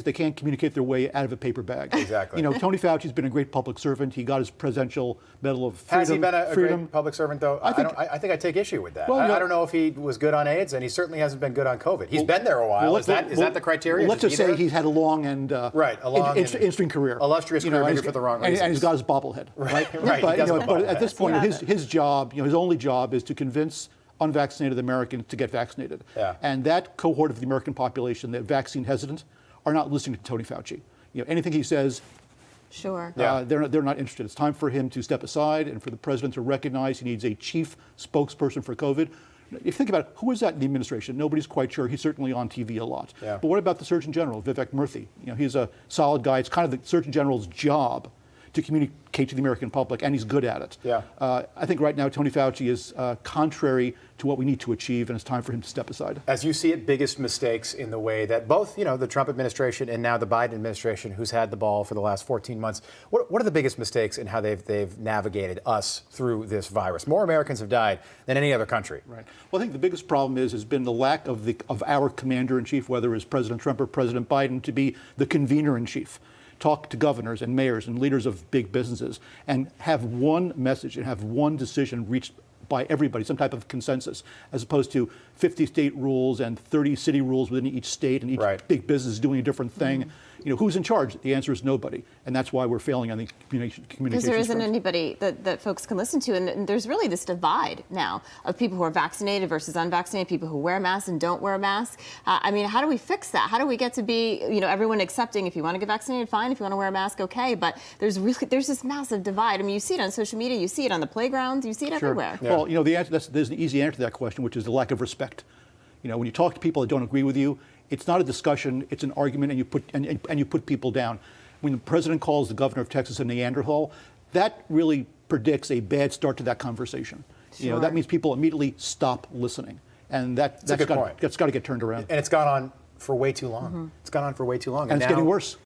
they can't communicate their way out of a paper bag. Exactly. Tony Fauci's been a great public servant. He got his Presidential Medal of Freedom. Has he been a great public servant, though? I think I take issue with that. Well, I don't know if he was good on AIDS, and he certainly hasn't been good on COVID. He's been there a while. Is that the criteria? Let's just say he's had a long and interesting career. Illustrious career, maybe for the wrong reasons. And he's got his bobblehead. Right. But at this point, his job, his only job is to convince unvaccinated Americans to get vaccinated. Yeah. And that cohort of the American population that vaccine hesitant are not listening to Tony Fauci. Anything he says, sure, they're not interested. It's time for him to step aside and for the president to recognize he needs a chief spokesperson for COVID. If you think about it, who is that in the administration? Nobody's quite sure. He's certainly on TV a lot. Yeah. But what about the Surgeon General, Vivek Murthy? He's a solid guy. It's kind of the Surgeon General's job to communicate to the American public, and he's good at it. Yeah. I think right now Tony Fauci is contrary to what we need to achieve, and it's time for him to step aside. As you see it, biggest mistakes in the way that both, the Trump administration and now the Biden administration, who's had the ball for the last 14 months, what are the biggest mistakes in how they've navigated us through this virus? More Americans have died than any other country. Right. Well, I think the biggest problem has been the lack of our commander-in-chief, whether it's President Trump or President Biden, to be the convener-in-chief. Talk to governors and mayors and leaders of big businesses and have one message and have one decision reached by everybody, some type of consensus, as opposed to 50 state rules and 30 city rules within each state and each big business doing a different thing. Who's in charge? The answer is nobody. And that's why we're failing on the communication Because there isn't anybody that folks can listen to. And there's really this divide now of people who are vaccinated versus unvaccinated, people who wear masks and don't wear a mask. How do we fix that? How do we get to be, everyone accepting if you want to get vaccinated, fine. If you want to wear a mask, okay. But there's this massive divide. You see it on social media. You see it on the playgrounds. You see it everywhere. Yeah. Well, the answer, there's an easy answer to that question, which is the lack of respect. When you talk to people that don't agree with you, it's not a discussion, it's an argument, and you put people down. When the president calls the governor of Texas a Neanderthal, that really predicts a bad start to that conversation. Sure. That means people immediately stop listening. And that's got to get turned around. And it's gone on for way too long. It's gone on for way too long. And it's getting worse.